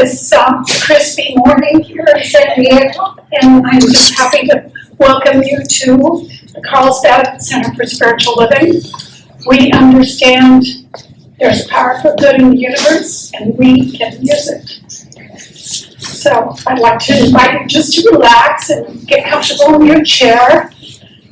this crispy morning here in San Diego, and I'm just happy to welcome you to the Carlsbad Center for Spiritual Living. We understand there's power for good in the universe, and we can use it. So I'd like to invite you just to relax and get comfortable in your chair.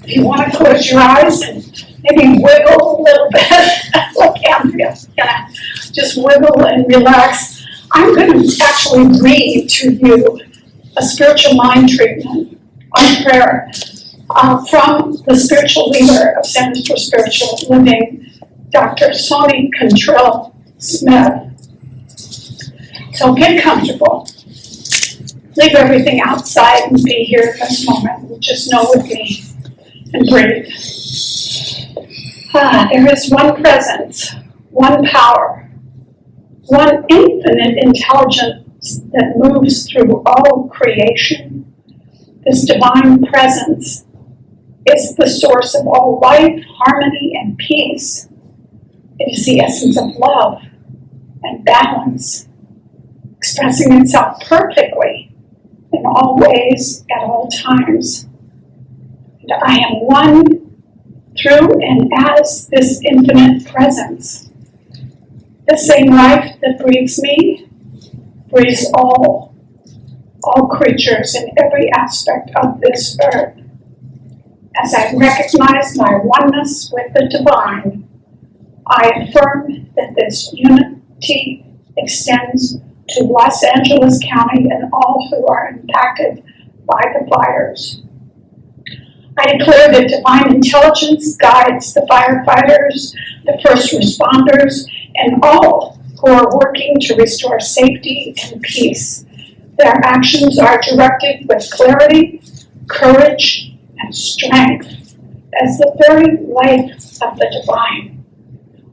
If you want to close your eyes and maybe wiggle a little bit, like Andrea's gonna just wiggle and relax. I'm going to actually read to you a spiritual mind treatment on prayer from the spiritual leader of Centers for Spiritual Living, Dr. Sonny Cantrell Smith. So get comfortable. Leave everything outside and be here in this moment. Just know with me and breathe. There is one presence, one power, one infinite intelligence that moves through all creation. This divine presence is the source of all life, harmony, and peace. It is the essence of love and balance, expressing itself perfectly in all ways at all times. And I am one through and as this infinite presence. The same life that breathes me breathes all creatures in every aspect of this earth. As I recognize my oneness with the divine, I affirm that this unity extends to Los Angeles County and all who are impacted by the fires. I declare that divine intelligence guides the firefighters, the first responders, and all who are working to restore safety and peace. Their actions are directed with clarity, courage, and strength as the very life of the divine.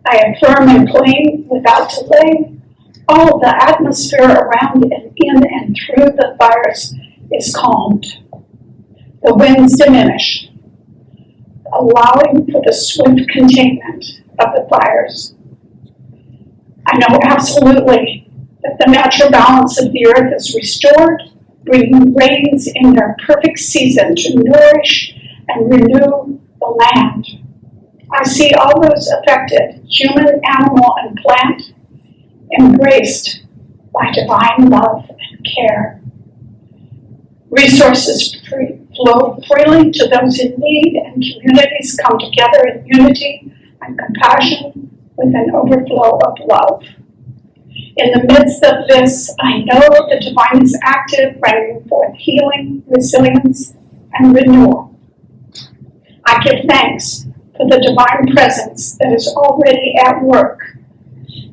I affirm and claim without delay all the atmosphere around and in and through the fires is calmed. The winds diminish, allowing for the swift containment of the fires. I know absolutely that the natural balance of the earth is restored, bringing rains in their perfect season to nourish and renew the land. I see all those affected, human, animal, and plant, embraced by divine love and care. Resources flow freely to those in need, and communities come together in unity and compassion with an overflow of love. In the midst of this, I know the divine is active, bringing forth healing, resilience, and renewal. I give thanks for the divine presence that is already at work,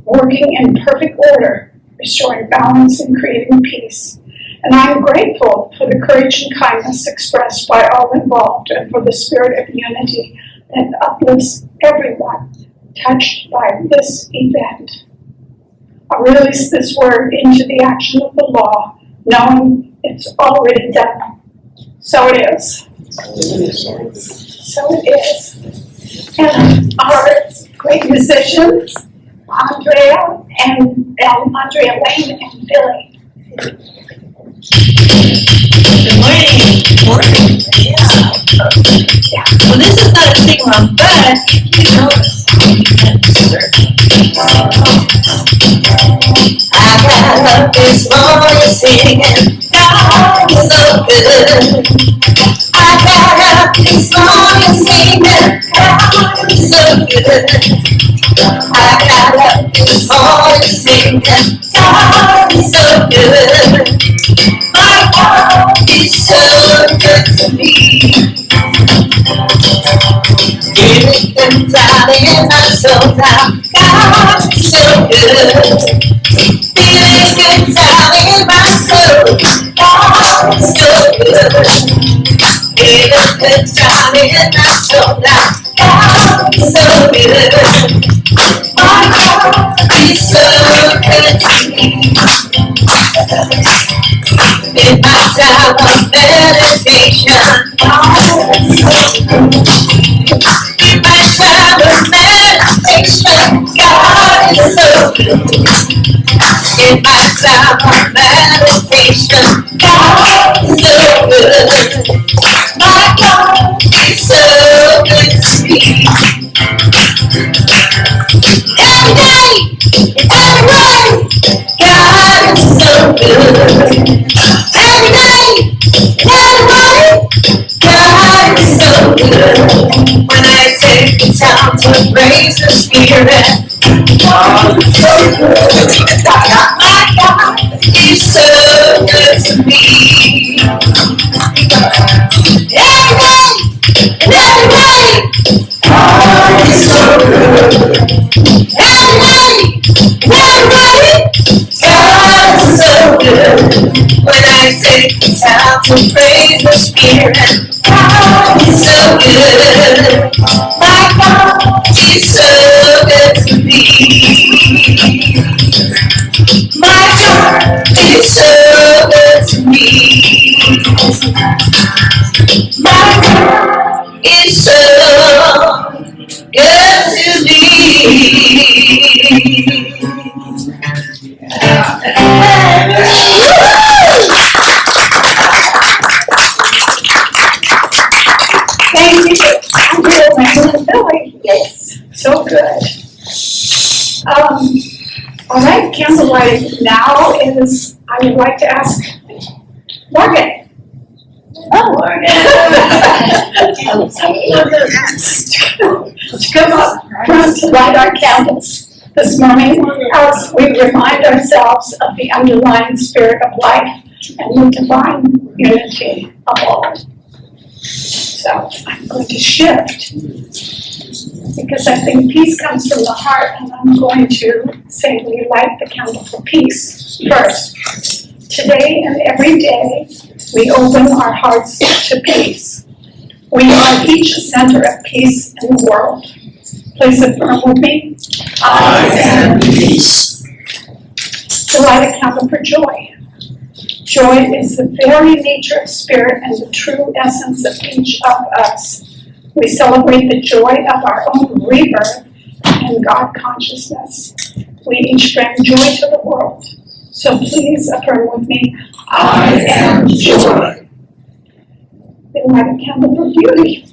working in perfect order, restoring balance and creating peace. And I am grateful for the courage and kindness expressed by all involved and for the spirit of unity that uplifts everyone touched by this event. I release this word into the action of the law, knowing it's already done. So it is. So it is. And our great musicians, Andrea Lane and Billy. Good morning. Good morning. Yeah. Well, this is not a sing-along, but if you know the song, you can certainly sing along. I got up this morning singing, God is so good. I got up this morning singing, God is so good. I got up this morning singing, God is so good. My God is so good to me. Everything's out in my soul now. God is so good. Feeling good down in my soul. God is so good. Feeling good down in my soul now. God is so good. My God is so good to me. In my time of meditation, God is so good. In my time of meditation, God is so good. In my time of meditation, good. Every day, every morning, God is so good. When I take the time to praise the Spirit, God is so good. My God, He's so good to me. Every day, every day, God is so good. Every day, everybody, God is so good. When I take the time to praise the Spirit, God is so good. My God is so good to me. My God is so good to me. My God is so good to me. Thank you. Billy. Yes, so good. All right, candlelight now is, I would like to ask Morgan. Oh, Morgan. To come up front to light our candles this morning as we remind ourselves of the underlying spirit of life and the divine unity of all. So I'm going to shift because I think peace comes from the heart, and I'm going to say we light the candle for peace first. Today and every day, we open our hearts to peace. We are each a center of peace in the world. Please affirm with me. I am peace. To light a candle for joy. Joy is the very nature of spirit and the true essence of each of us. We celebrate the joy of our own rebirth and God consciousness. We each bring joy to the world. So please affirm with me. I am joy. We light a candle for beauty.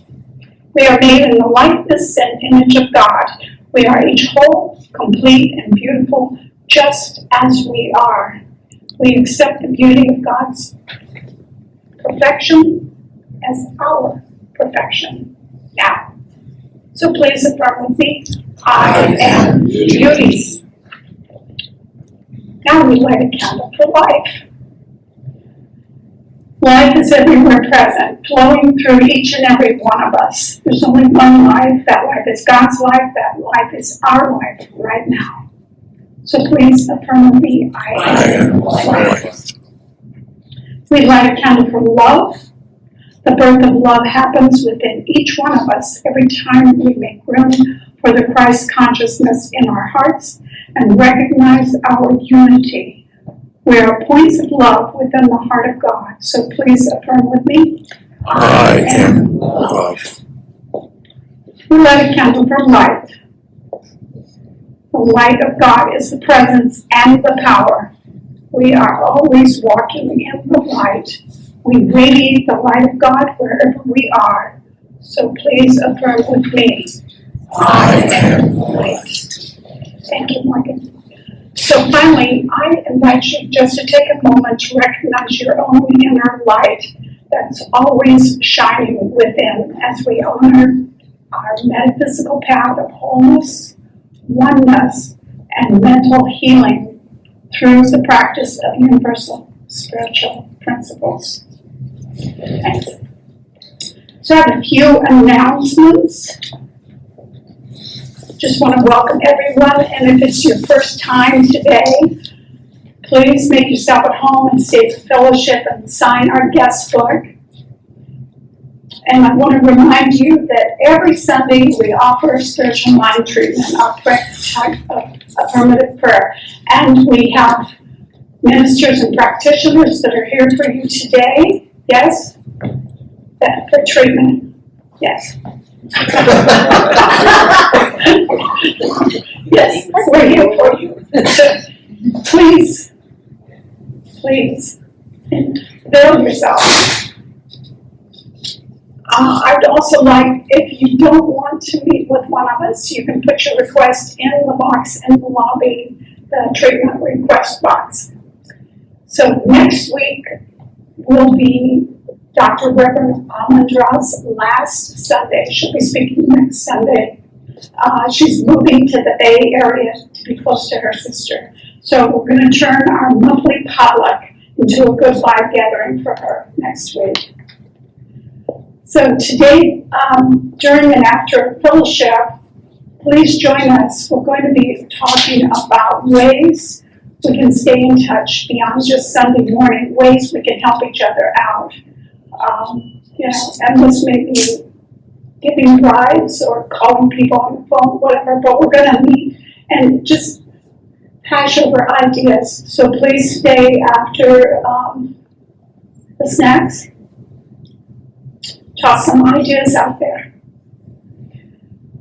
We are made in the likeness and image of God. We are each whole, complete, and beautiful, just as we are. We accept the beauty of God's perfection as our perfection now. So please affirm with me. I am beauty. Now we light a candle for life. Life is everywhere present, flowing through each and every one of us. There's only one life. That life is God's life. That life is our life right now. So please affirm with me, I am life. We light a candle for love. The birth of love happens within each one of us every time we make room for the Christ consciousness in our hearts and recognize our unity. We are points of love within the heart of God. So please affirm with me. I am love. We light a candle for light. The light of God is the presence and the power. We are always walking in the light. We radiate the light of God wherever we are. So please affirm with me. I am light. Thank you, Morgan. So finally, I invite you just to take a moment to recognize your own inner light that's always shining within as we honor our metaphysical path of wholeness, oneness, and mental healing through the practice of universal spiritual principles. Thanks. So I have a few announcements. Just want to welcome everyone, and if it's your first time today, please make yourself at home and stay for fellowship and sign our guest book. And I want to remind you that every Sunday we offer spiritual mind treatment, our type of affirmative prayer. And we have ministers and practitioners that are here for you today. Yes? For treatment. Yes. Yes, we're here for you. So please build yourself. I'd also like, if you don't want to meet with one of us, you can put your request in the box in the lobby, the treatment request box. So next week will be Dr. Reverend Almendra's last Sunday. She'll be speaking next Sunday. She's moving to the Bay Area to be close to her sister. So we're going to turn our monthly potluck into a goodbye gathering for her next week. So today, during and after fellowship, please join us. We're going to be talking about ways we can stay in touch beyond just Sunday morning, ways we can help each other out. And this may be giving rides or calling people on the phone, whatever, but we're going to meet and just hash over ideas. So please stay after the snacks. Toss some ideas out there.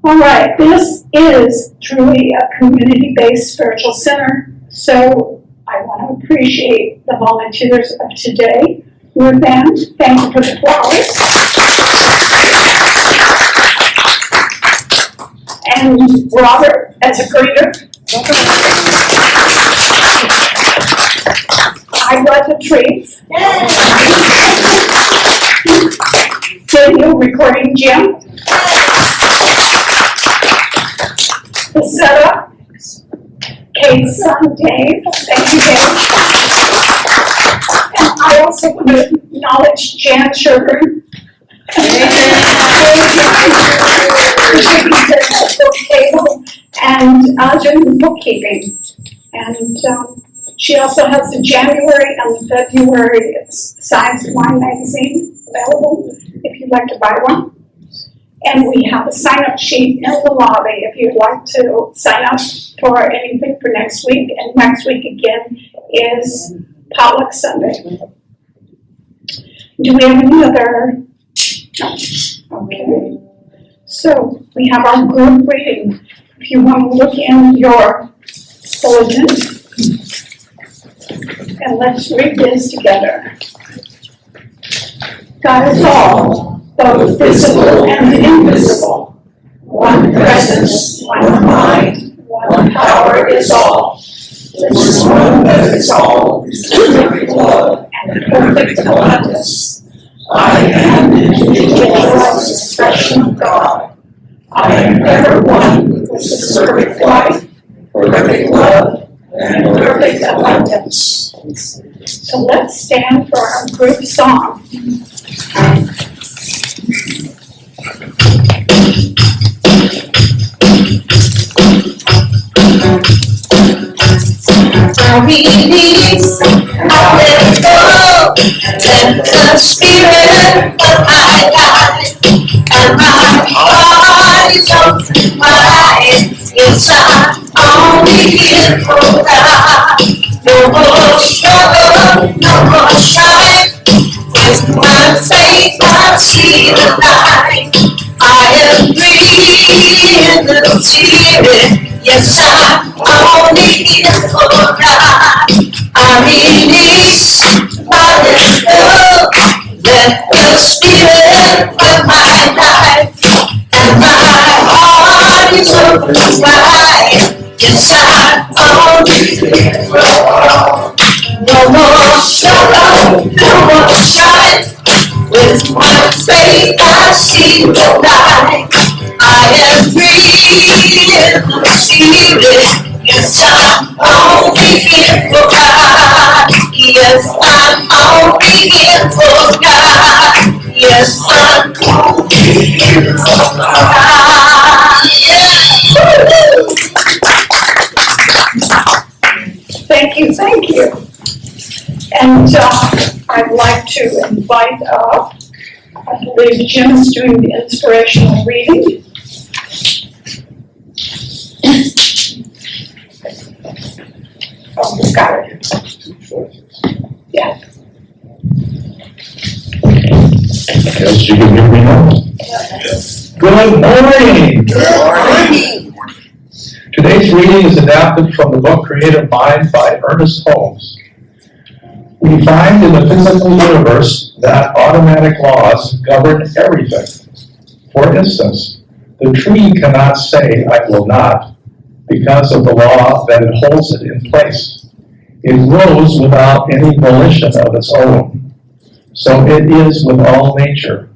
All right, this is truly a community-based spiritual center, so I want to appreciate the volunteers of today. Ruth Ann, thank you for the flowers. And Robert, as a greeter. I brought the treats. Daniel, recording Jim. The setup. Kate's son, Dave. Thank you, Dave. And I also want to acknowledge Jan Sherburne. And doing bookkeeping. And she also has the January and the February Science Wine magazine available if you'd like to buy one. And we have a sign-up sheet in the lobby if you'd like to sign up for anything for next week. And next week again is Potluck Sunday. Do we have any other? Okay. So we have our group reading. If you want to look in your bulletin, and let's read this together. God is all, both visible and invisible. One presence, one mind, one power is all. This one that is all is perfect love and perfect abundance. I am the individualized expression of God. I am ever one with this perfect life, perfect love, and perfect abundance. So let's stand for our group song. I release, I let go, let the spirit of my life, and my heart is open wide. Yes, I'm only here for God. No more struggle, no more strife. With my faith, I see the light. I am free in the spirit. Yes, I'm only here for God. I release, I let go. Let the spirit of my life, and my heart is open wide. Yes, I'm only here for God. No more struggle, no more strife. With my faith, I see the light. I am free in the spirit. Yes, I'm only here for God. Yes, I'm only here for God. Yes, I'm only here for God. Thank you, thank you. And I'd like to invite up, I believe Jim's doing the inspirational reading. Oh, he's got it. Yeah. Yes, you can hear me now? Good morning. Good morning. Today's reading is adapted from the book Creative Mind by Ernest Holmes. We find in the physical universe that automatic laws govern everything. For instance, the tree cannot say, "I will not," because of the law that it holds it in place. It grows without any volition of its own. So it is with all nature.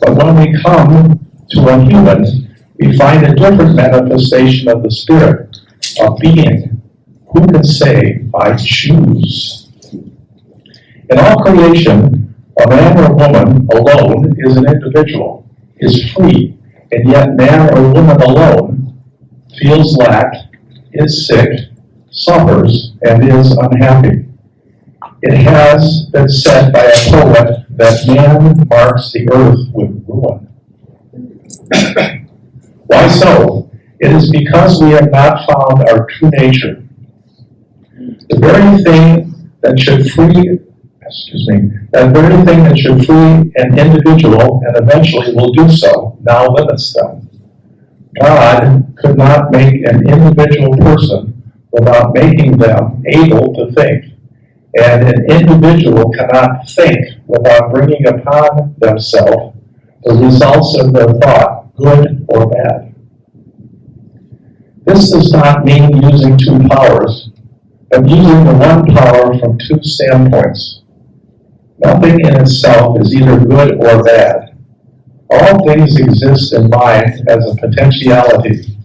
But when we come to a human, we find a different manifestation of the Spirit, of being. Who can say, I choose? In all creation, a man or woman alone is an individual, is free, and yet man or woman alone feels lack, is sick, suffers, and is unhappy. It has been said by a poet that man marks the earth with ruin. Why so? It is because we have not found our true nature. The very thing that should free an individual and eventually will do so, now limits them. God could not make an individual person without making them able to think. And an individual cannot think without bringing upon themselves the results of their thought, good or bad. This does not mean using two powers, but using the one power from two standpoints. Nothing in itself is either good or bad. All things exist in mind as a potentiality.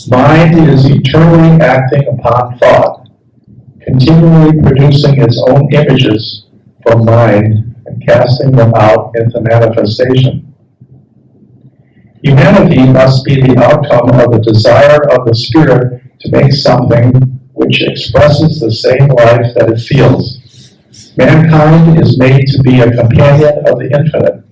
Mind is eternally acting upon thought, continually producing its own images from mind and casting them out into manifestation. Humanity must be the outcome of the desire of the Spirit to make something which expresses the same life that it feels. Mankind is made to be a companion of the infinite.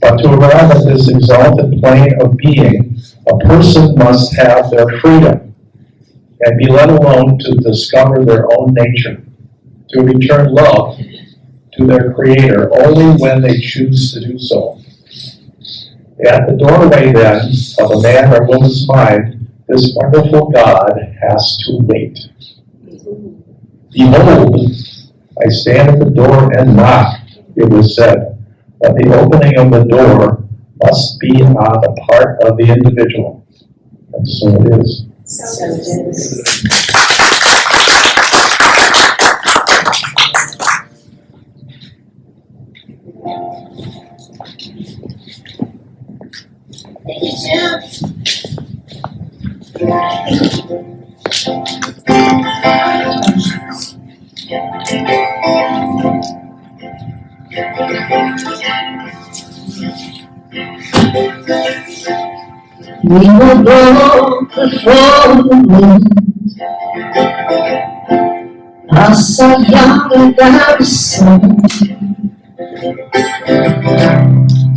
But to arrive at this exalted plane of being, a person must have their freedom and be let alone to discover their own nature, to return love to their Creator only when they choose to do so. At the doorway, then, of a man or woman's mind, this wonderful God has to wait. Behold, I stand at the door and knock, it was said, but the opening of the door must be on the part of the individual. And so it is. So it is. Thank you, Jim. We were both before the wind. I saw young without the sun.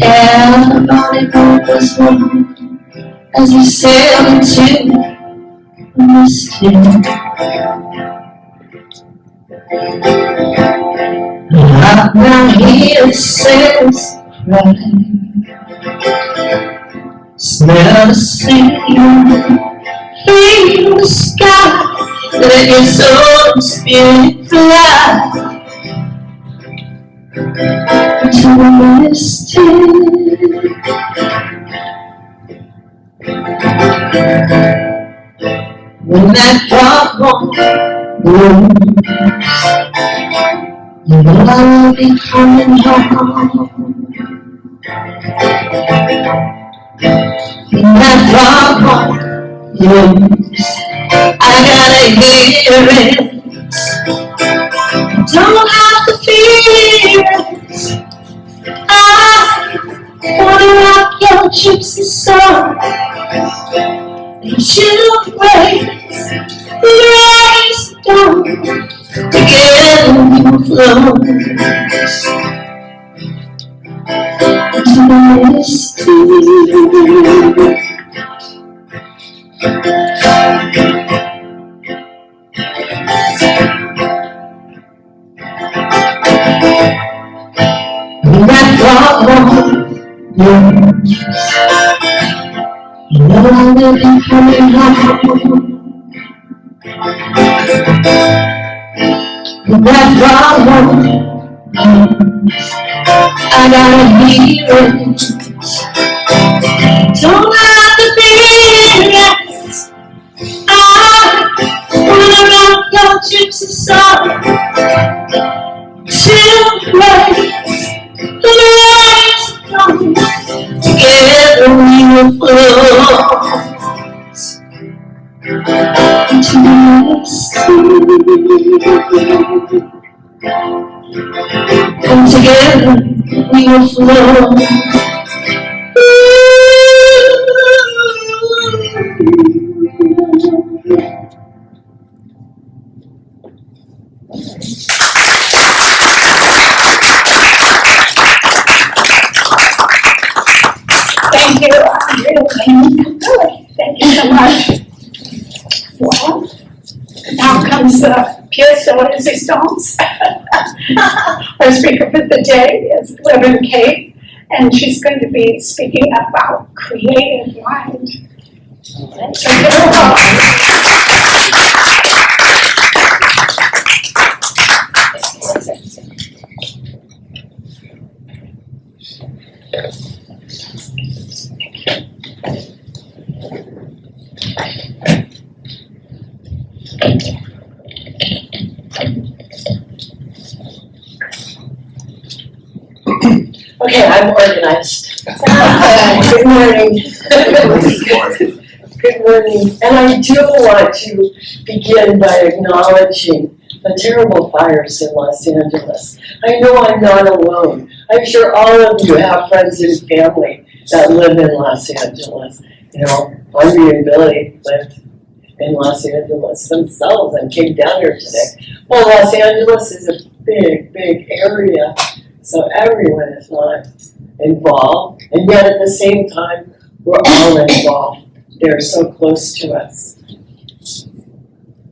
Everybody was one as we sailed into the misty. I'm not here to sails cry. Smell the sea, feel the sky, let your soul spirit fly into the misty. When that foghorn blows, you know I will be coming home. When that foghorn blows, I gotta hear it. Don't have to fear it. I wanna rock your gypsy song and you embrace the rays of dawn. Together we will float into the misty. When that foghorn blows, you know I will be coming home. When that foghorn blows, I gotta hear it. Don't have to fear it. I wanna rock your gypsy to sun, till rise, come. Together we will float into the sea. And together we will float. Thank you, thank you so much. Well, now comes the pièce de résistance. Our speaker for the day is Reverend Kate, and she's going to be speaking about creative mind. So give her a Okay, I'm organized. Good morning. Good morning. And I do want to begin by acknowledging the terrible fires in Los Angeles. I know I'm not alone. I'm sure all of you have friends and family that live in Los Angeles. You know, Audrey and Billy lived in Los Angeles themselves and came down here today. Well, Los Angeles is a big, big area. So everyone is not involved, and yet at the same time, we're all involved. They're so close to us.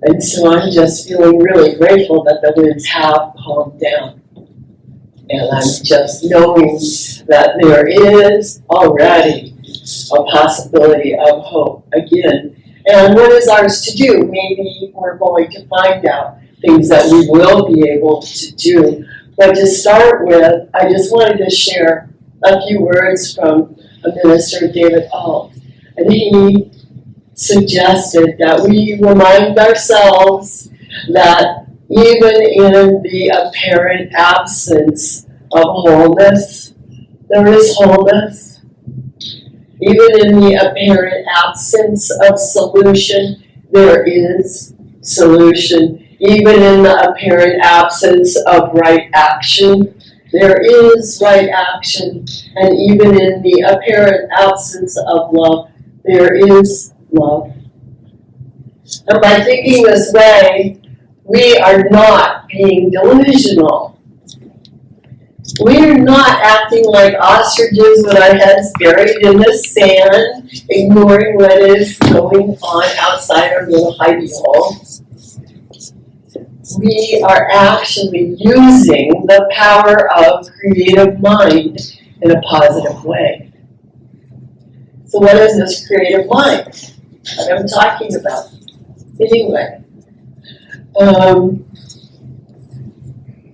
And so I'm just feeling really grateful that the winds have calmed down. And I'm just knowing that there is already a possibility of hope again. And what is ours to do? Maybe we're going to find out things that we will be able to do. But to start with, I just wanted to share a few words from a minister, David Alt. And he suggested that we remind ourselves that even in the apparent absence of wholeness, there is wholeness. Even in the apparent absence of solution, there is solution. Even in the apparent absence of right action, there is right action. And even in the apparent absence of love, there is love. And by thinking this way, we are not being delusional. We are not acting like ostriches with our heads buried in the sand, ignoring what is going on outside our little hidey hole. We are actually using the power of creative mind in a positive way. So what is this creative mind that I'm talking about? Anyway,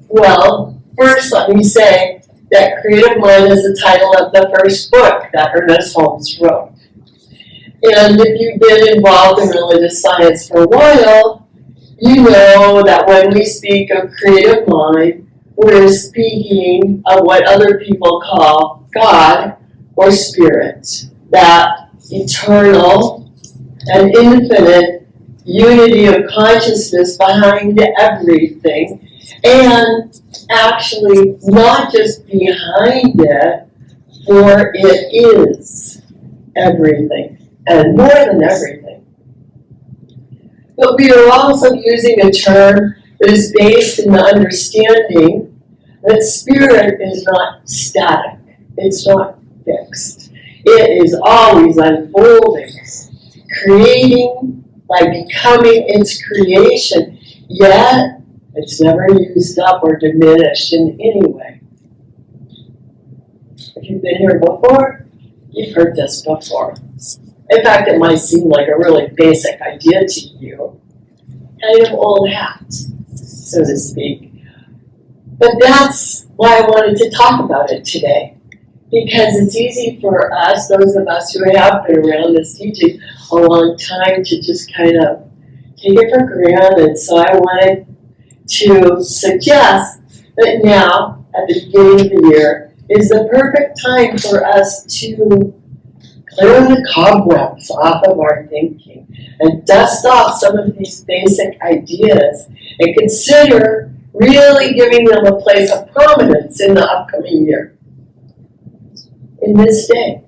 well, first let me say that Creative Mind is the title of the first book that Ernest Holmes wrote. And if you've been involved in religious science for a while, you know that when we speak of creative mind, we're speaking of what other people call God or Spirit, that eternal and infinite unity of consciousness behind everything, and actually not just behind it, for it is everything, and more than everything. But we are also using a term that is based in the understanding that spirit is not static, it's not fixed. It is always unfolding, creating by becoming its creation, yet it's never used up or diminished in any way. If you've been here before, you've heard this before. In fact, it might seem like a really basic idea to you, kind of old hat, so to speak. But that's why I wanted to talk about it today, because it's easy for us, those of us who have been around this teaching a long time, to just kind of take it for granted. So I wanted to suggest that now, at the beginning of the year, is the perfect time for us to clear the cobwebs off of our thinking and dust off some of these basic ideas and consider really giving them a place of prominence in the upcoming year, in this day.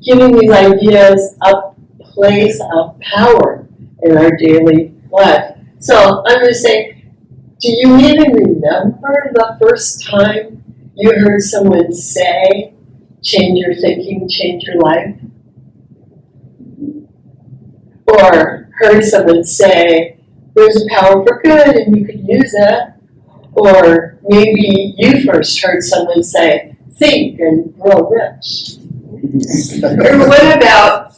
Giving these ideas a place of power in our daily life. So I'm going to say, do you even remember the first time you heard someone say, change your thinking, change your life? Or heard someone say, there's a power for good and you can use it? Or maybe you first heard someone say, think and grow rich. Or what about,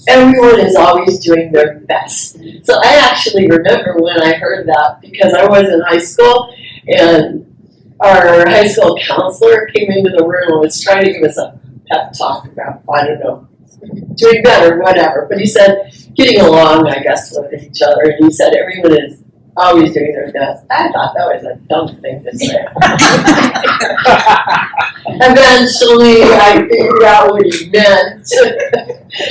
everyone is always doing their best. So I actually remember when I heard that because I was in high school and our high school counselor came into the room and was trying to give us a pep talk about, I don't know, doing better, whatever. But he said, getting along, I guess, with each other. And he said, everyone is always doing their best. I thought that was a dumb thing to say. Eventually, I figured out what he meant.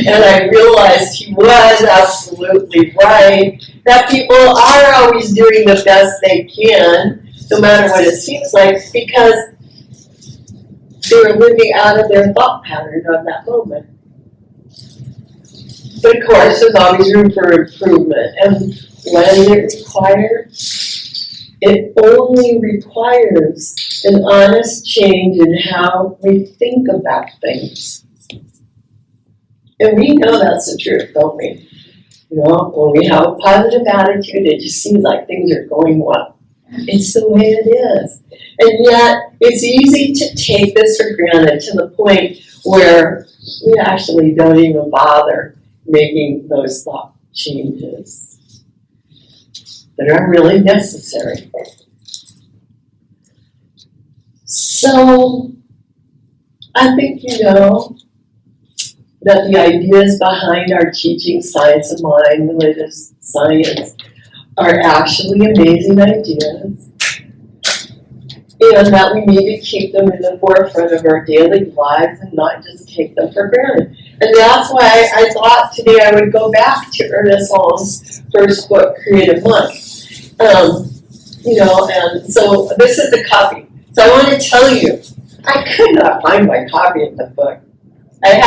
And I realized he was absolutely right, that people are always doing the best they can, no matter what it seems like, because they're living out of their thought pattern of that moment. But of course, there's always room for improvement. And when it requires, it only requires an honest change in how we think about things. And we know that's the truth, don't we? You know, when we have a positive attitude, it just seems like things are going well. It's the way it is. And yet, it's easy to take this for granted to the point where we actually don't even bother making those thought changes that are really necessary. So, I think you know that the ideas behind our teaching science of mind, religious science, are actually amazing ideas, and that we need to keep them in the forefront of our daily lives and not just take them for granted. And that's why I thought today I would go back to Ernest Holmes' first book, Creative Mind. You know, and so this is the copy. So I want to tell you, I could not find my copy of the book. And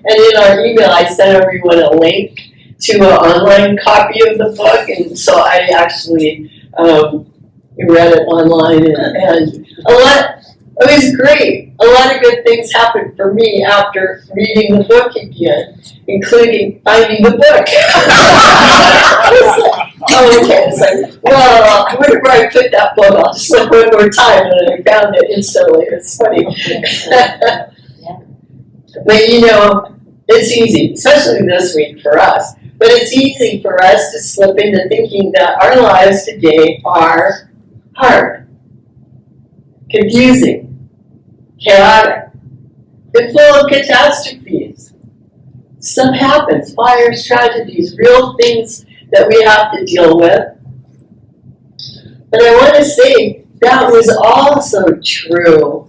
in our email, I sent everyone a link to an online copy of the book, and so I actually read it online, and a lot. It was great. A lot of good things happened for me after reading the book again, including finding the book. Okay, so, well, whenever I put that book, I'll just look one more time, and I found it instantly. It's funny. But you know, it's easy, especially this week for us. But it's easy for us to slip into thinking that our lives today are hard, confusing, chaotic, and full of catastrophes. Stuff happens, fires, tragedies, real things that we have to deal with. But I want to say that was also true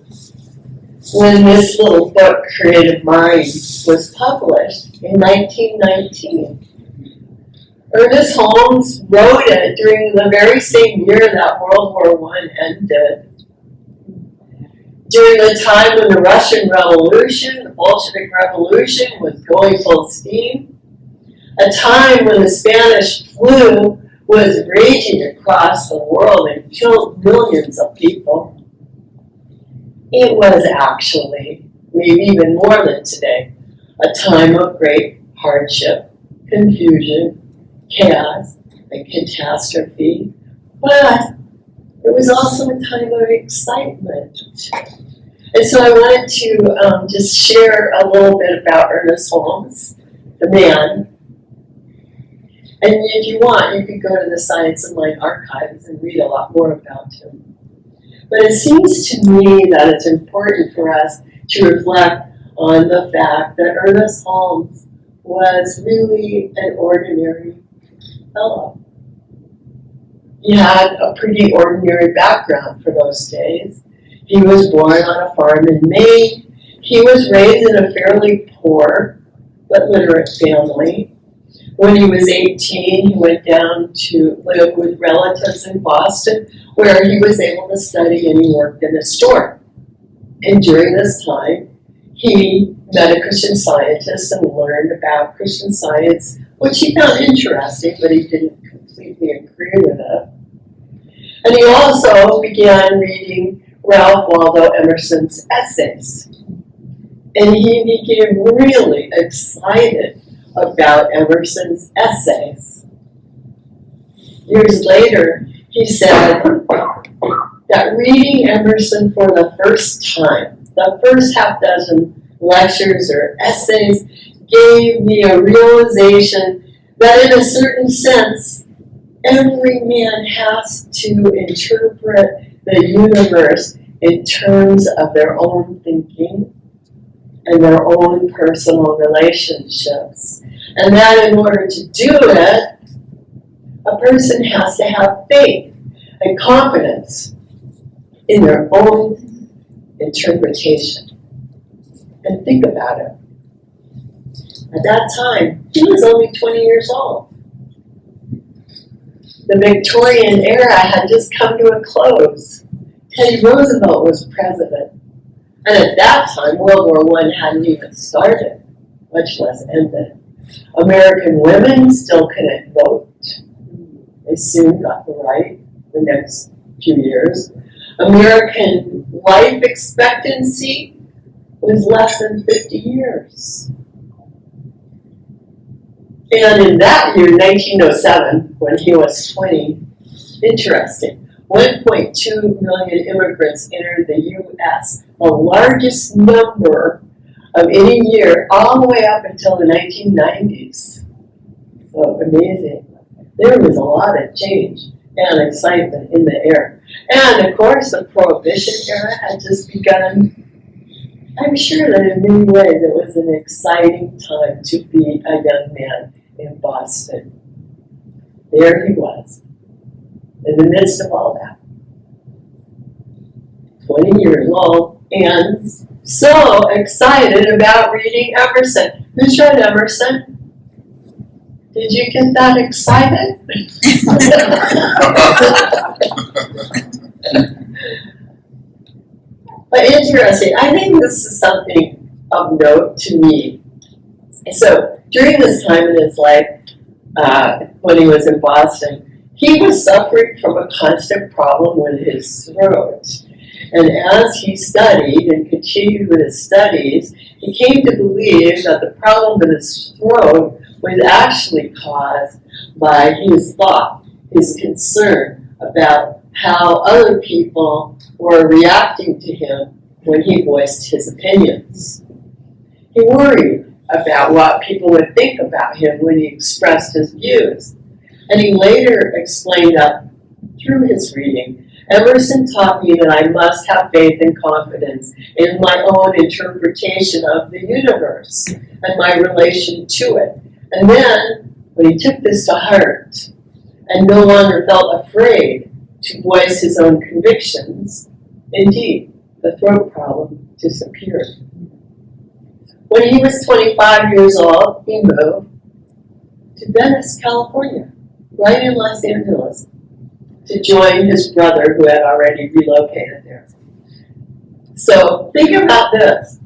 when this little book, Creative Mind, was published in 1919. Ernest Holmes wrote it during the very same year that World War I ended. During the time when the Russian Revolution, the Bolshevik Revolution, was going full steam. A time when the Spanish flu was raging across the world and killed millions of people. It was actually, maybe even more than today, a time of great hardship, confusion, chaos, and catastrophe, but it was also a time of excitement. And so I wanted to just share a little bit about Ernest Holmes, the man. And if you want, you could go to the Science of Mind archives and read a lot more about him. But it seems to me that it's important for us to reflect on the fact that Ernest Holmes was really an ordinary fellow. He had a pretty ordinary background for those days. He was born on a farm in Maine. He was raised in a fairly poor but literate family. When he was 18, he went down to live with relatives in Boston, where he was able to study, and he worked in a store. And during this time, he met a Christian Scientist and learned about Christian Science, which he found interesting, but he didn't completely agree with it. And he also began reading Ralph Waldo Emerson's essays. And he became really excited about Emerson's essays. Years later, he said that reading Emerson for the first time, the first half dozen lectures or essays, gave me a realization that in a certain sense, every man has to interpret the universe in terms of their own thinking and their own personal relationships. And that in order to do it, a person has to have faith and confidence in their own interpretation. And think about it. At that time, he was only 20 years old. The Victorian era had just come to a close. Teddy Roosevelt was president. And at that time, World War I hadn't even started, much less ended. American women still couldn't vote. They soon got the right the next few years. American life expectancy was less than 50 years. And in that year, 1907, when he was 20, interesting, 1.2 million immigrants entered the U.S., the largest number of any year, all the way up until the 1990s. So amazing. There was a lot of change and excitement in the air. And of course, the Prohibition era had just begun. I'm sure that in many ways it was an exciting time to be a young man in Boston. There he was, in the midst of all that. 20 years old, and so excited about reading Emerson. Who's read Emerson? Did you get that excited? But interesting, I think this is something of note to me. So during this time in his life, when he was in Boston, he was suffering from a constant problem with his throat. And as he studied and continued with his studies, he came to believe that the problem with his throat was actually caused by his thought, his concern about how other people were reacting to him when he voiced his opinions. He worried about what people would think about him when he expressed his views. And he later explained that through his reading, Emerson taught me that I must have faith and confidence in my own interpretation of the universe and my relation to it. And then, when he took this to heart and no longer felt afraid to voice his own convictions, indeed, the throat problem disappeared. When he was 25 years old, he moved to Venice, California, right in Los Angeles, to join his brother who had already relocated there. So think about this.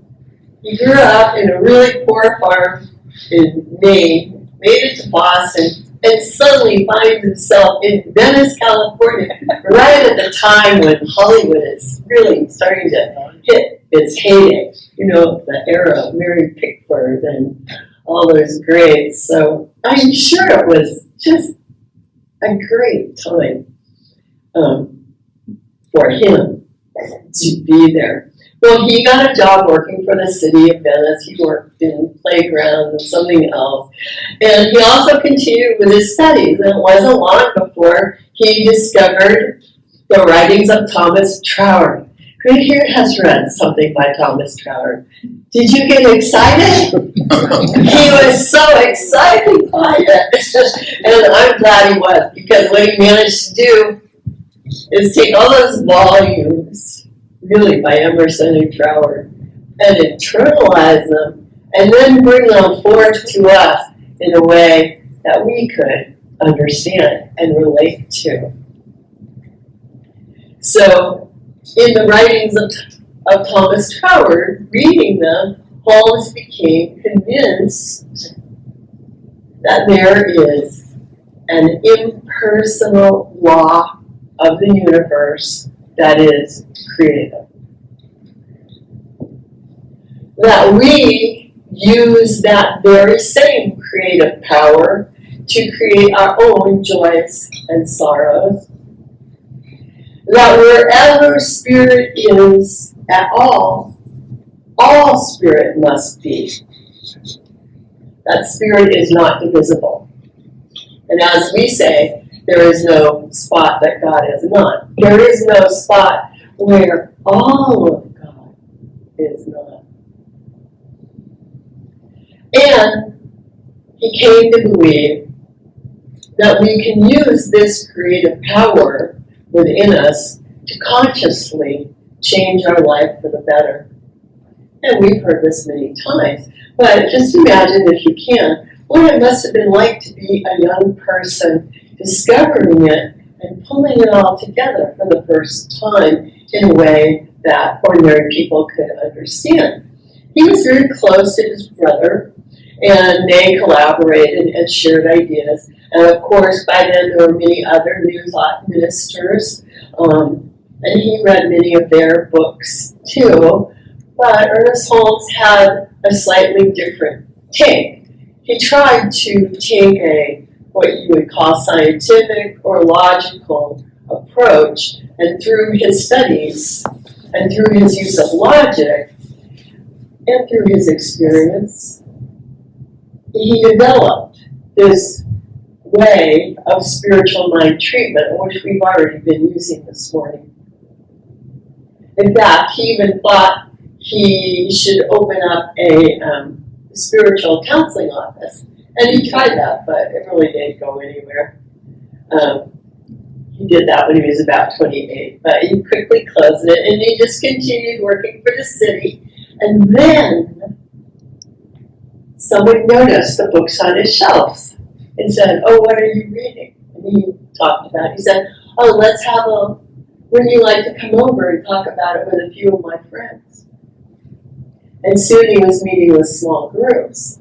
He grew up in a really poor farm in Maine, made it to Boston, and suddenly finds himself in Venice, California, right at the time when Hollywood is really starting to hit its heyday. You know, the era of Mary Pickford and all those greats. So I'm sure it was just a great time for him to be there. Well, he got a job working for the city of Venice. He worked in playgrounds and something else. And he also continued with his studies. And it wasn't long before he discovered the writings of Thomas Troward, Who here has read something by Thomas Troward? Did you get excited? He was so excited by it. And I'm glad he was, because what he managed to do is take all those volumes, really by Emerson and Troward, and internalize them, and then bring them forth to us in a way that we could understand and relate to. So, in the writings of Thomas Troward, reading them, Holmes became convinced that there is an impersonal law of the universe that is creative. That we use that very same creative power to create our own joys and sorrows. That wherever spirit is at all spirit must be. That spirit is not divisible. And as we say, there is no spot that God is not. There is no spot where all of God is not. And he came to believe that we can use this creative power within us to consciously change our life for the better. And we've heard this many times, but just imagine, if you can, what it must have been like to be a young person discovering it and pulling it all together for the first time in a way that ordinary people could understand. He was very close to his brother, and they collaborated and shared ideas. And of course, by then there were many other New Thought ministers, and he read many of their books too. But Ernest Holmes had a slightly different take. He tried to take a, what you would call scientific or logical approach, and through his studies, and through his use of logic, and through his experience, he developed this way of spiritual mind treatment, which we've already been using this morning. In fact, he even thought he should open up a spiritual counseling office. And he tried that, but it really didn't go anywhere. He did that when he was about 28, but he quickly closed it, and he just continued working for the city. And then someone noticed the books on his shelves and said, "Oh, what are you reading?" And he talked about it. He said, "Oh, let's have a, would you like to come over and talk about it with a few of my friends?" And soon he was meeting with small groups,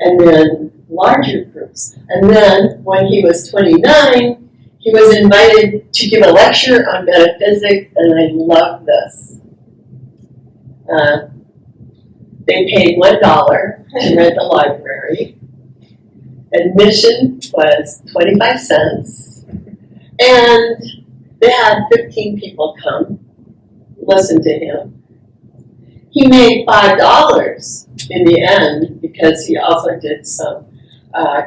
and then larger groups. And then when he was 29, he was invited to give a lecture on metaphysics, and I love this. They paid $1 to rent the library. Admission was 25 cents. And they had 15 people come, listen to him. He made $5 in the end, because he also did some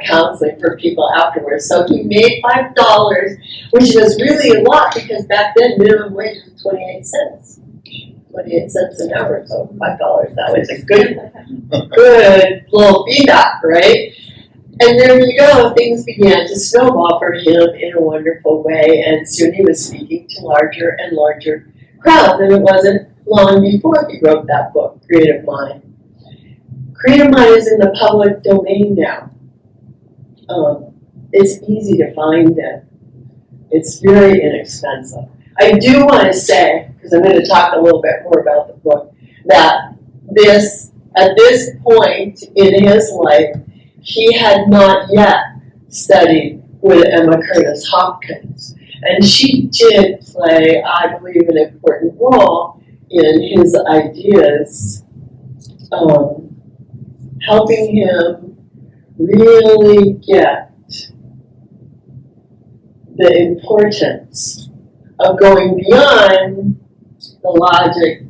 counseling for people afterwards. So he made $5, which was really a lot, because back then minimum wage was 28 cents. 28 cents an hour, so $5. That was a good little feedback, right? And there you go, things began to snowball for him in a wonderful way, and soon he was speaking to larger and larger crowds, and it wasn't long before he wrote that book, Creative Mind. Creative Mind is in the public domain now. It's easy to find it. It's very inexpensive. I do want to say, because I'm going to talk a little bit more about the book, that at this point in his life, he had not yet studied with Emma Curtis Hopkins. And she did play, I believe, an important role in his ideas, helping him really get the importance of going beyond the logic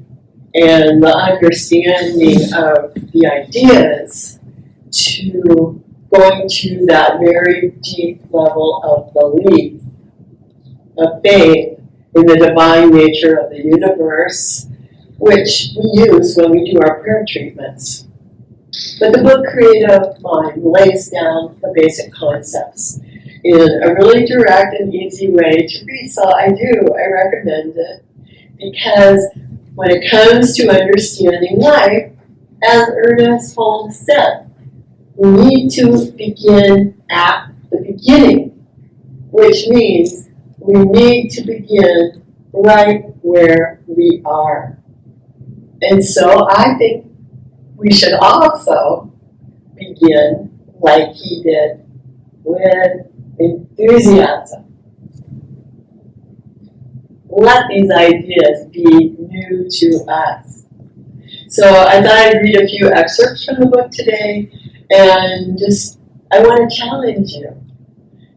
and the understanding of the ideas to going to that very deep level of belief, of faith in the divine nature of the universe, which we use when we do our prayer treatments. But the book Creative Mind lays down the basic concepts in a really direct and easy way to read, so I recommend it, because when it comes to understanding life, as Ernest Holmes said, we need to begin at the beginning, which means we need to begin right where we are. And so I think we should also begin like he did, with enthusiasm. Let these ideas be new to us. So I thought I'd read a few excerpts from the book today, and I want to challenge you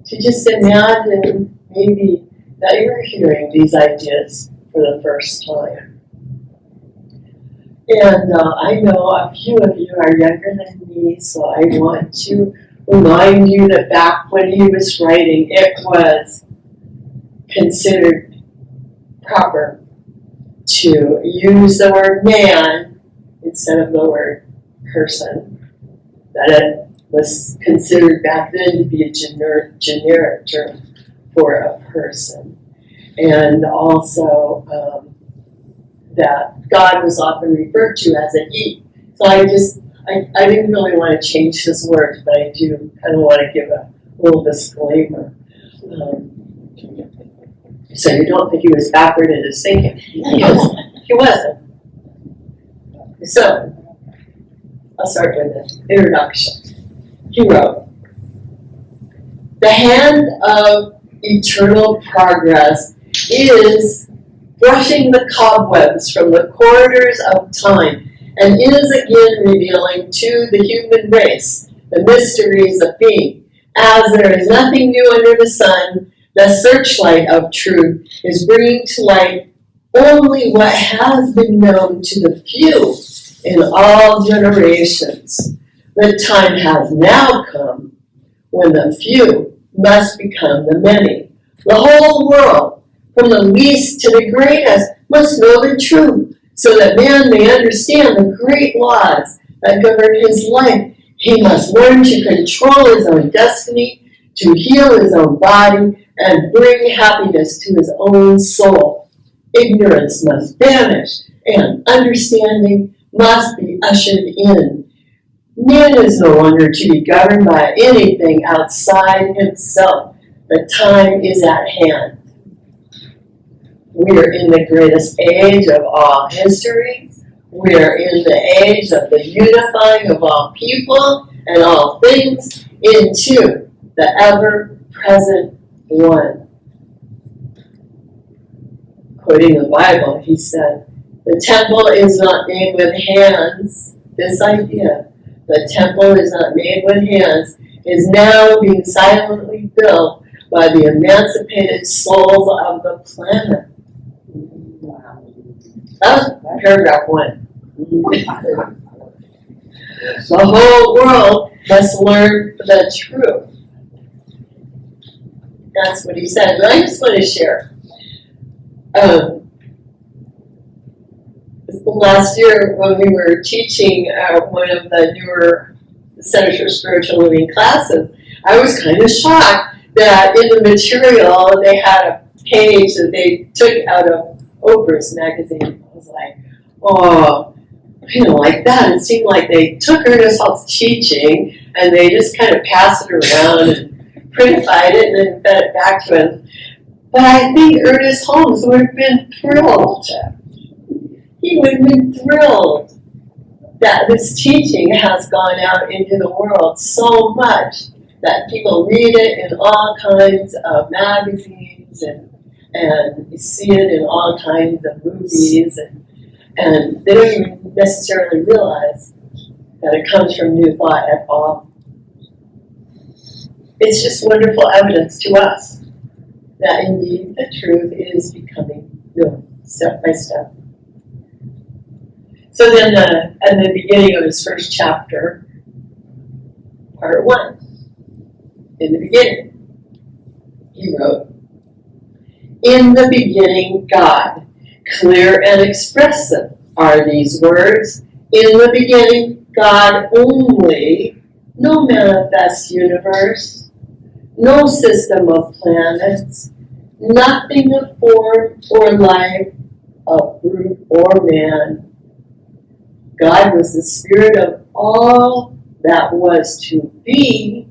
to just imagine maybe that you're hearing these ideas for the first time. And I know a few of you are younger than me, so I want to remind you that back when he was writing, it was considered proper to use the word man instead of the word person. That it was considered back then to be a generic term for a person. And also that God was often referred to as a he. So I didn't really want to change his words, but I do kind of want to give a little disclaimer. So you don't think he was backward in his thinking. He wasn't. So, I'll start with the introduction. He wrote, "The hand of eternal progress is brushing the cobwebs from the corridors of time, and is again revealing to the human race the mysteries of being. As there is nothing new under the sun, the searchlight of truth is bringing to light only what has been known to the few in all generations. The time has now come when the few must become the many. The whole world, from the least to the greatest, must know the truth, so that man may understand the great laws that govern his life. He must learn to control his own destiny, to heal his own body, and bring happiness to his own soul. Ignorance must vanish, and understanding must be ushered in. Man is no longer to be governed by anything outside himself. The time is at hand. We are in the greatest age of all history. We are in the age of the unifying of all people and all things into the ever-present one." Quoting the Bible, he said, "The temple is not made with hands." This idea, the temple is not made with hands, is now being silently built by the emancipated souls of the planet. That was paragraph 1. The whole world must learn the truth. That's what he said. And I just want to share. Last year, when we were teaching one of the newer Centers for Spiritual Living classes, I was kind of shocked that in the material they had a page that they took out of Oprah's magazine. I was like, oh, I don't like that. It seemed like they took Ernest Holmes' teaching and they just kind of passed it around and printified it and then fed it back to us. But I think Ernest Holmes would have been thrilled. He would have been thrilled that this teaching has gone out into the world so much that people read it in all kinds of magazines and you see it in all kinds of movies and they don't even necessarily realize that it comes from New Thought at all. It's just wonderful evidence to us that indeed the truth is becoming known step by step. So then at the beginning of his first chapter, part 1, in the beginning, he wrote, In the beginning, God. Clear and expressive are these words. In the beginning, God only. No manifest universe. No system of planets. Nothing of form or life, of brute or man. God was the spirit of all that was to be,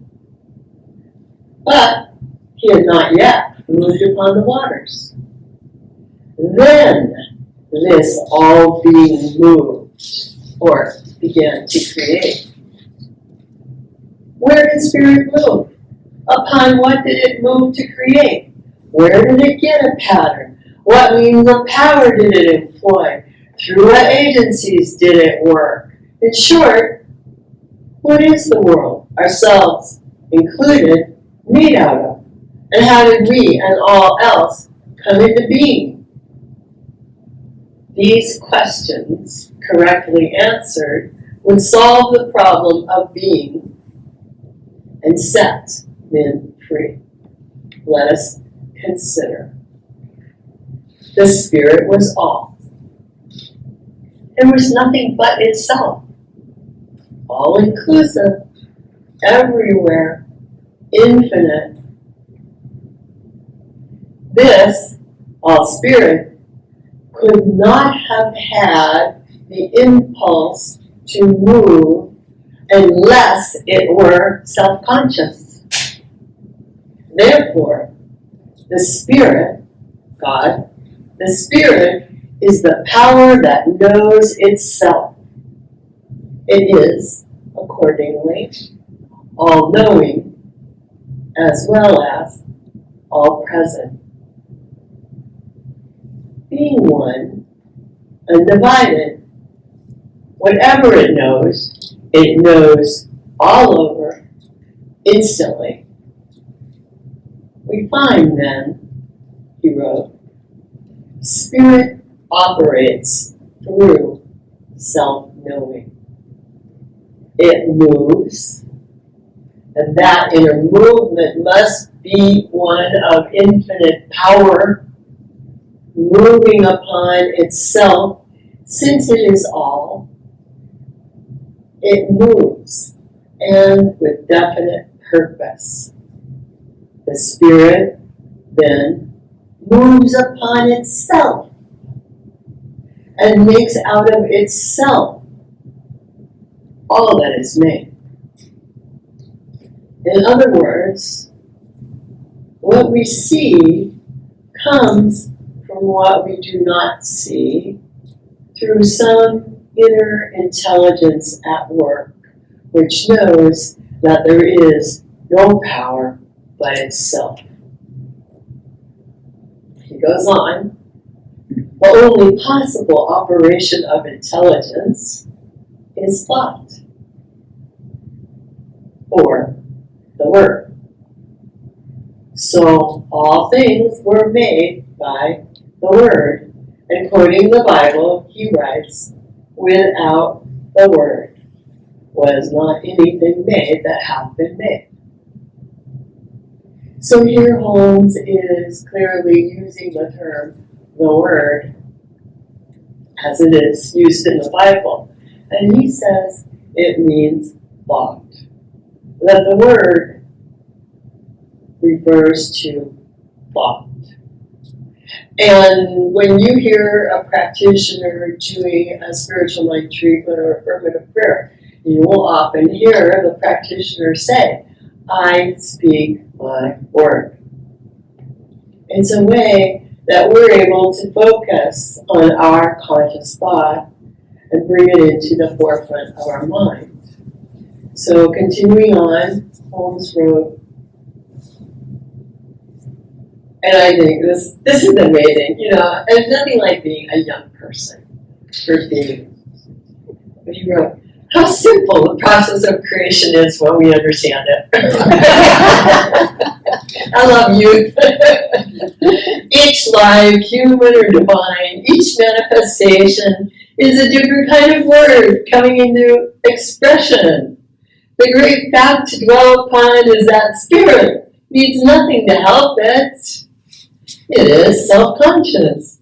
but he had not yet moved upon the waters. Then this all being moved, or began to create. Where did spirit move? Upon what did it move to create? Where did it get a pattern? What means of power did it employ? Through what agencies did it work? In short, what is the world, ourselves included, made out of? And how did we and all else come into being? These questions, correctly answered, would solve the problem of being and set men free. Let us consider. The Spirit was all. There was nothing but itself. All inclusive, everywhere, infinite. This, all Spirit, could not have had the impulse to move unless it were self-conscious. Therefore, the Spirit, God, the Spirit is the power that knows itself. It is, accordingly, all-knowing as well as all-present. Being one, undivided, whatever it knows all over, instantly. We find then, he wrote, Spirit operates through self-knowing. It moves, and that inner movement must be one of infinite power, moving upon itself, since it is all. It moves, and with definite purpose. The Spirit then moves upon itself and makes out of itself all that is made. In other words, what we see comes from what we do not see through some inner intelligence at work, which knows that there is no power but itself. He goes on, the only possible operation of intelligence is thought, or the Word. So all things were made by the Word, and quoting the Bible, he writes, without the Word was not anything made that hath been made. So here Holmes is clearly using the term the Word as it is used in the Bible. And he says it means thought. That the Word refers to thought. And when you hear a practitioner doing a spiritual mind treatment or affirmative prayer, you will often hear the practitioner say, I speak my word. It's a way that we're able to focus on our conscious thought and bring it into the forefront of our mind. So continuing on, Holmes wrote, and I think this is amazing, there's nothing like being a young person for being. But he wrote, how simple the process of creation is when we understand it. I love youth. Each life, human or divine, each manifestation is a different kind of word coming into expression. The great fact to dwell upon is that spirit needs nothing to help it. It is self-conscious.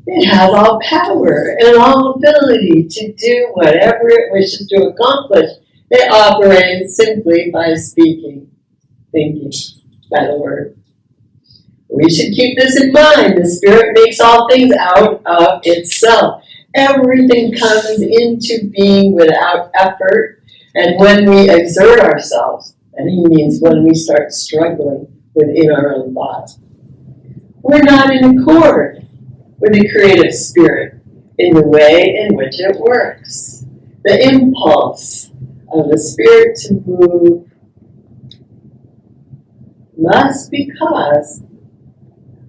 It has all power and all ability to do whatever it wishes to accomplish. It operates simply by speaking, thinking, by the word. We should keep this in mind. The Spirit makes all things out of itself. Everything comes into being without effort, and when we exert ourselves, and he means when we start struggling within our own thoughts, we're not in accord with the creative spirit in the way in which it works. The impulse of the Spirit to move must be caused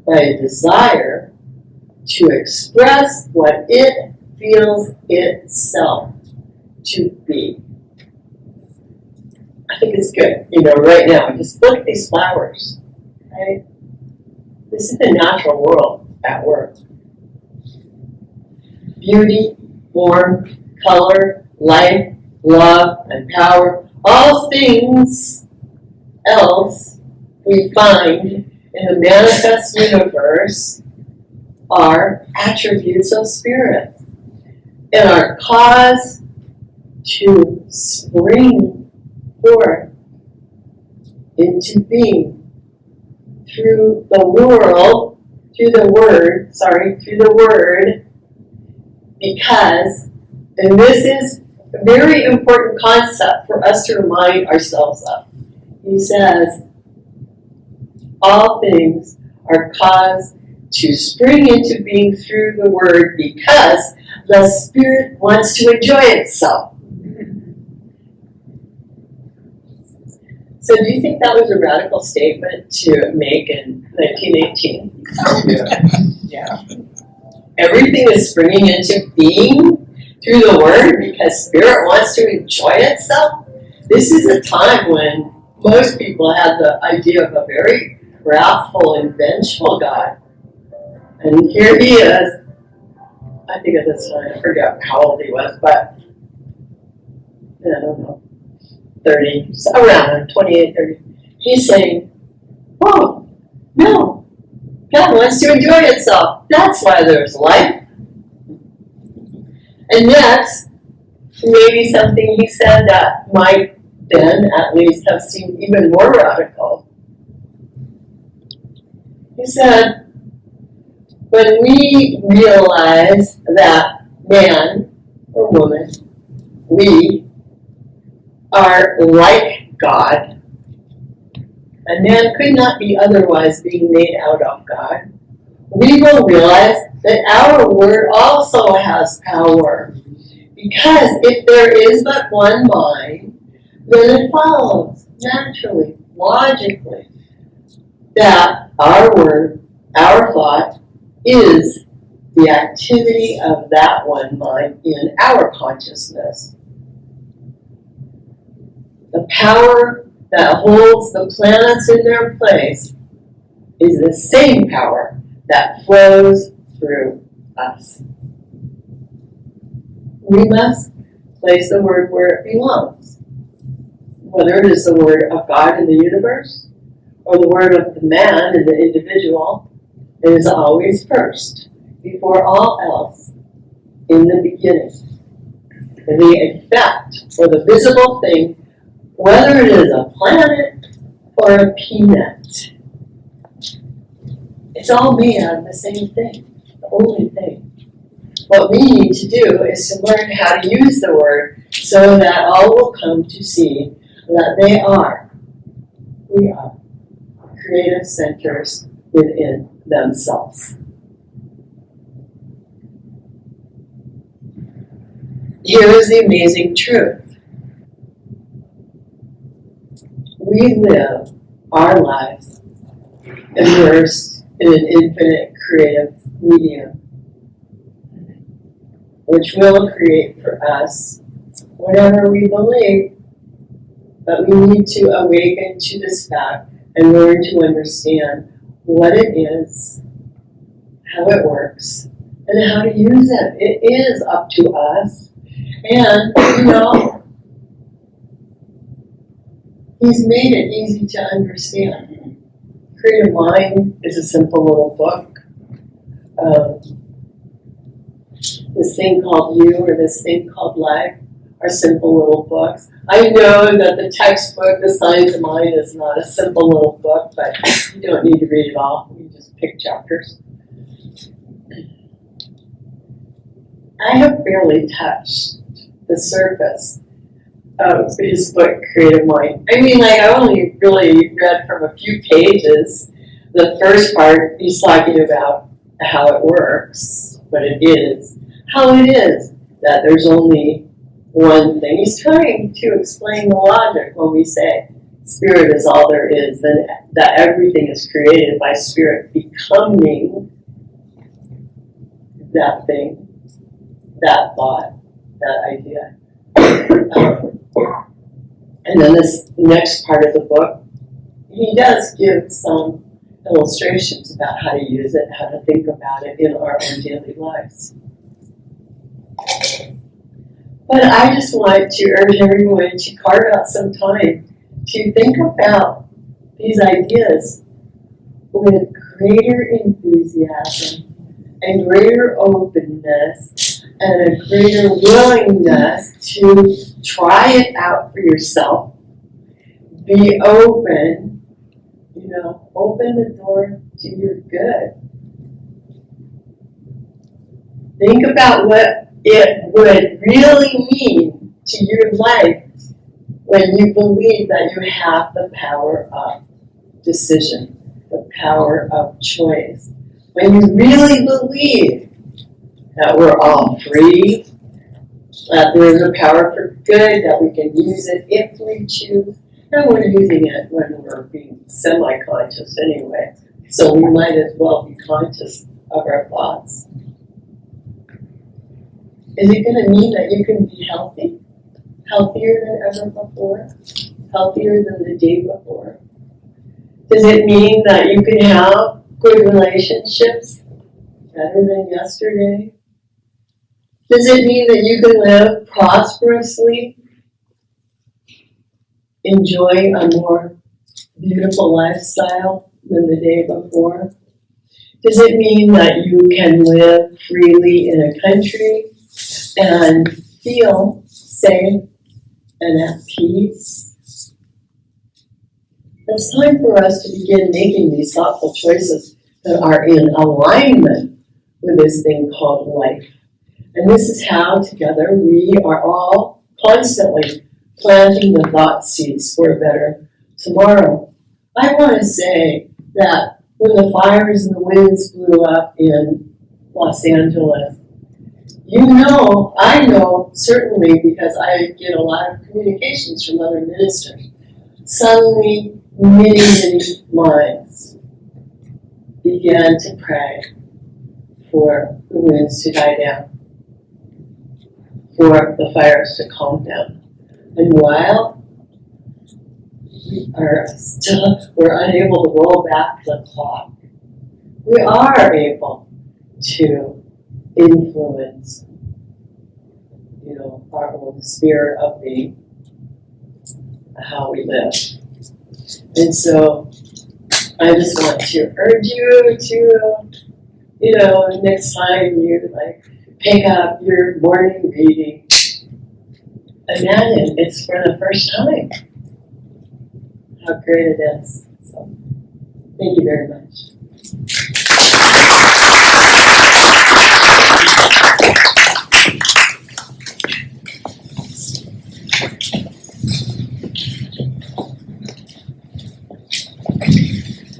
by a desire to express what it feels itself to be. I think it's good, right now, just look at these flowers, right? This is the natural world at work. Beauty, warmth, color, life, love, and power, all things else we find in the manifest universe are attributes of spirit and are caused to spring forth into being through the word, because, and this is a very important concept for us to remind ourselves of. He says, all things are caused to spring into being through the word because the Spirit wants to enjoy itself. So do you think that was a radical statement to make in 1918? Yeah. Everything is springing into being through the word because Spirit wants to enjoy itself. This is a time when most people had the idea of a very wrathful and vengeful God. And here he is. I think at this time, I forget how old he was, but I don't know, 30, around 28, 30. He's saying, oh, no, God wants to enjoy itself. That's why there's life. And next, maybe something he said that might then at least have seemed even more radical. He said, when we realize that man or woman, we are like God, and man could not be otherwise being made out of God, we will realize that our word also has power. Because if there is but one mind, then it follows naturally, logically, that our word, our thought, is the activity of that one mind in our consciousness. The power that holds the planets in their place is the same power that flows through us. We must place the word where it belongs. Whether it is the word of God in the universe or the word of the man in the individual, it is always first, before all else, in the beginning. And the effect, or the visible thing, whether it is a planet or a peanut, it's all made out of the same thing, the only thing. What we need to do is to learn how to use the word so that all will come to see that we are creative centers within themselves. Here is the amazing truth. We live our lives immersed in an infinite creative medium, which will create for us whatever we believe, but we need to awaken to this fact and learn to understand what it is, how it works, and how to use it. It is up to us. And, He's made it easy to understand. Creative Mind is a simple little book. This thing called You or this thing called Life are simple little books. I know that the textbook, The Science of Mind, is not a simple little book, but you don't need to read it all. You just pick chapters. I have barely touched the surface of his book, Creative Mind. I mean, like, I only really read from a few pages. The first part, he's talking about how it works, what it is, how it is that there's only one thing. He's trying to explain the logic when we say spirit is all there is, then that everything is created by spirit becoming that thing, that thought, that idea. And then this next part of the book, he does give some illustrations about how to use it, how to think about it in our own daily lives. But I just want to urge everyone to carve out some time to think about these ideas with greater enthusiasm and greater openness and a greater willingness to try it out for yourself. Be open, open the door to your good. Think about what it would really mean to your life when you believe that you have the power of decision, the power of choice. When you really believe that we're all free, that there's a power for good, that we can use it if we choose, and we're using it when we're being semi-conscious anyway, so we might as well be conscious of our thoughts. Is it going to mean that you can be healthy? Healthier than ever before? Healthier than the day before? Does it mean that you can have good relationships better than yesterday? Does it mean that you can live prosperously, enjoy a more beautiful lifestyle than the day before? Does it mean that you can live freely in a country and feel safe and at peace? It's time for us to begin making these thoughtful choices that are in alignment with this thing called life. And this is how, together, we are all constantly planting the thought seeds for a better tomorrow. I want to say that when the fires and the winds blew up in Los Angeles, I know certainly because I get a lot of communications from other ministers, suddenly many minds began to pray for the winds to die down, for the fires to calm down. And while we're unable to roll back the clock, we are able to influence, our own sphere of being, how we live. And so I just want to urge you to, next time you pick up your morning reading, imagine it's for the first time. How great it is. So, thank you very much.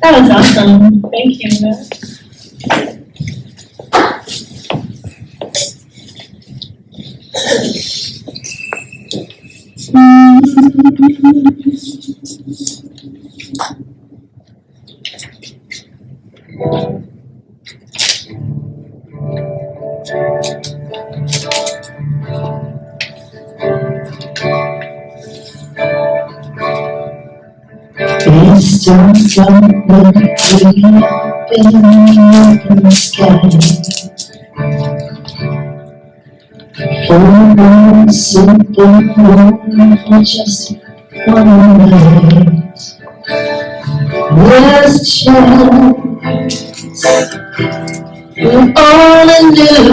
That was awesome. Thank you. Based on what we in the sky, for one simple moment, for just one night. was a chance, we're all anew,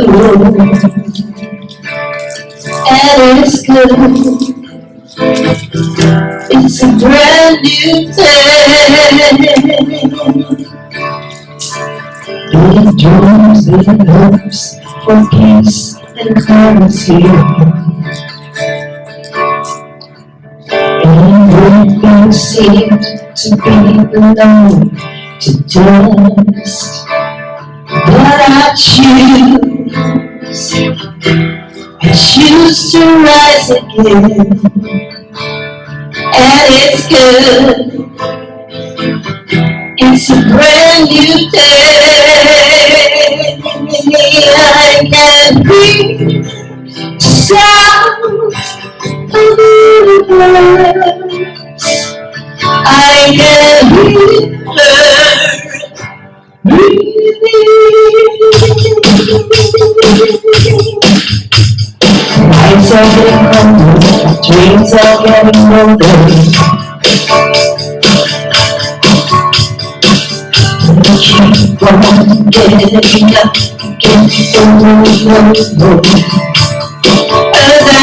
and it's good. It's a brand new day. It dreams and hopes for peace and clarity. Everything seemed to be alone to dust, but I choose to rise again, and it's good. It's a brand new day. I can breathe the sound of the birds. I can hear her breathing. Nights are getting colder, dreams are getting older. Keep on getting up, get over. As I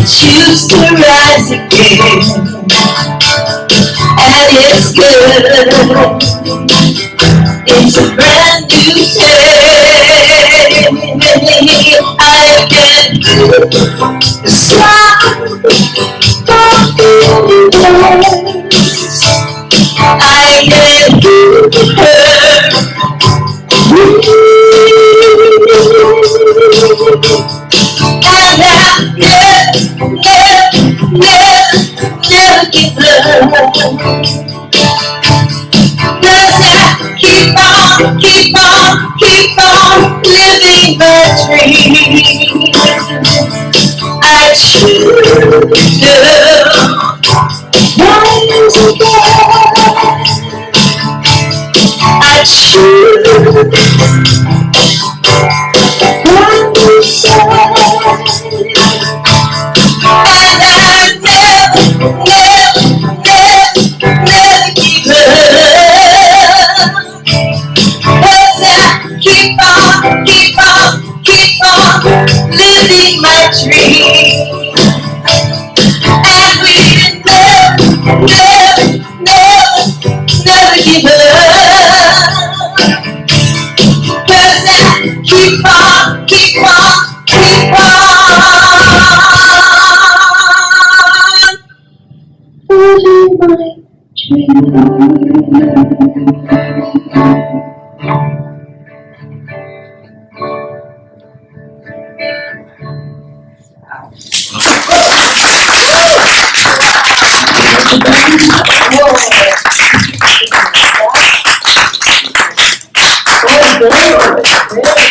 choose to rise again, and it's good. It's a brand new day. I can hear the sound of the birds. I can hear her and I never give up. 'Cause I keep on living my dream. I choose to rise again. I choose one side, and I never give up. 'Cause I keep on living my dream. And we never give up. 'Cause I keep on living my dream.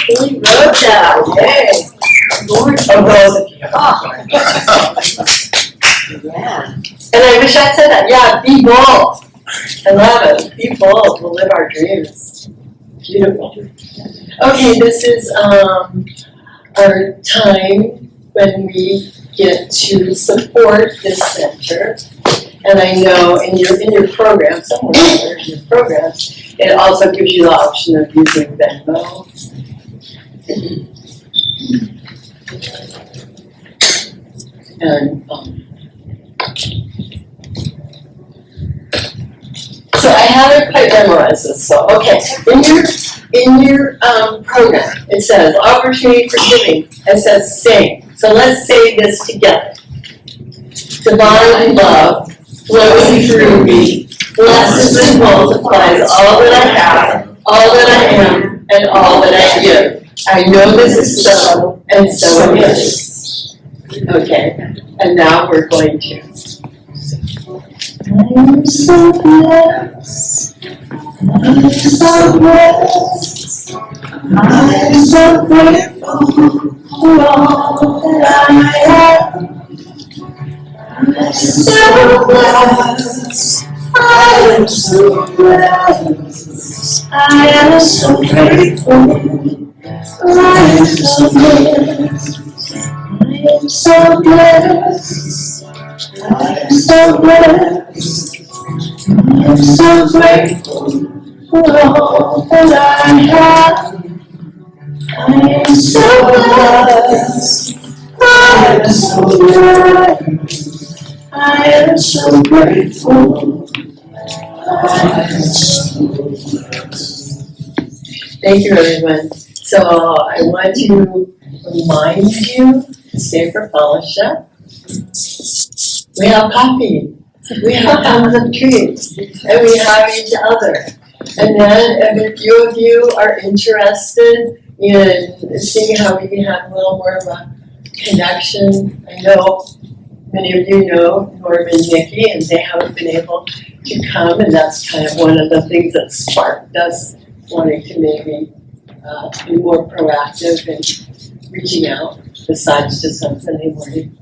Really wrote that. Yay. Yeah. And I wish I'd said that. Yeah, be bold. I love it. Be bold. We'll live our dreams. Beautiful. Okay, this is our time when we get to support this center. And I know in your program, somewhere in your programs, it also gives you the option of using Venmo. And so I haven't quite memorized this. So okay, in your program, it says opportunity for giving. It says sing. So let's say this together. Divine love flowing through me, blesses and multiplies all that I have, all that I am, and all that I give. I know this is so, and so it is. Okay, and now we're going to. I'm so blessed. I'm so blessed. I'm so grateful for all that I am. I'm so blessed. I am so blessed. I am so grateful. I am so blessed. I am so blessed. I'm so blessed. I'm so grateful for all that I have. I am so blessed. I am so blessed. I am so grateful. I am so blessed. Thank you, everyone. So I want to remind you to stay for fellowship. We have coffee. We have tons of treats. And we have each other. And then if a few of you are interested in seeing how we can have a little more of a connection, I know many of you know Norm and Nikki, and they haven't been able to come, and that's kind of one of the things that sparked us wanting to maybe be more proactive in reaching out, besides just on Sunday morning.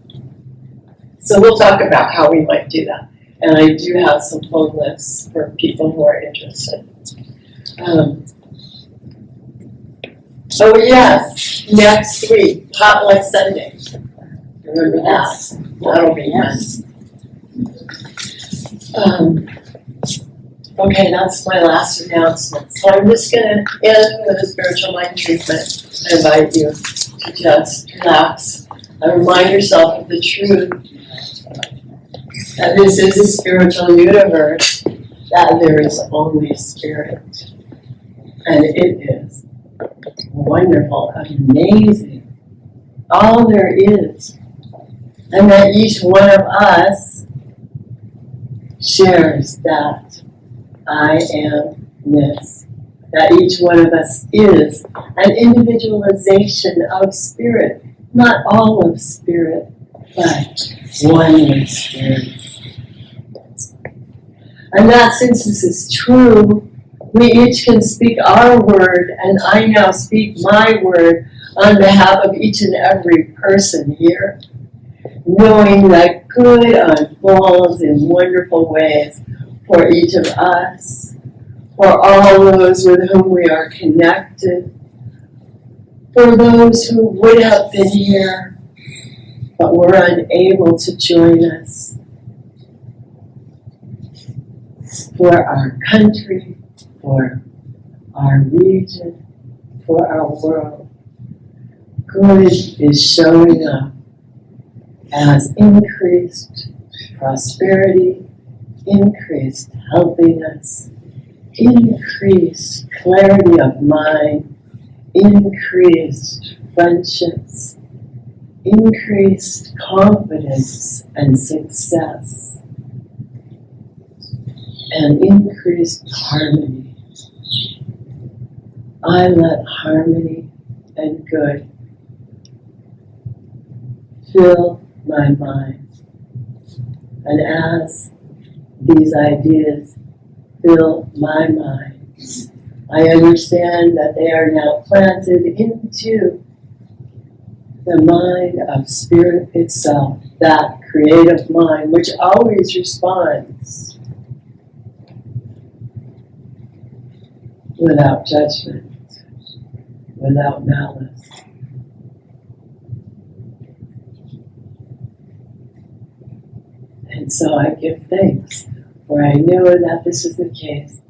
So we'll talk about how we might do that. And I do have some phone lists for people who are interested. Oh yes, next week, Potluck Sunday. Remember that? That'll be nice. Okay, that's my last announcement. So I'm just gonna end with a spiritual mind treatment. I invite you to just relax and remind yourself of the truth that this is a spiritual universe, that there is only spirit. And it is wonderful, amazing, all there is. And that each one of us shares that I am-ness. That each one of us is an individualization of spirit, not all of spirit, but one with spirit. And that since this is true, we each can speak our word, and I now speak my word on behalf of each and every person here, knowing that good unfolds in wonderful ways for each of us, for all those with whom we are connected, for those who would have been here but were unable to join us, for our country, for our region, for our world. Good is showing up as increased prosperity, increased healthiness, increased clarity of mind, increased friendships, increased confidence and success, and increased harmony. I let harmony and good fill my mind. And as these ideas fill my mind, I understand that they are now planted into the mind of spirit itself, that creative mind which always responds without judgment, without malice. And so I give thanks, for I know that this is the case,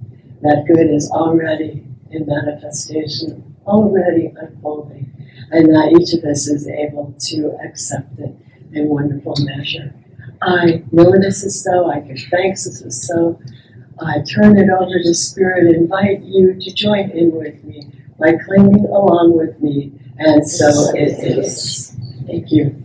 that good is already in manifestation, already unfolding, and that each of us is able to accept it in wonderful measure. I know this is so, I give thanks this is so. I turn it over to Spirit, invite you to join in with me by claiming along with me, and so it is. Thank you.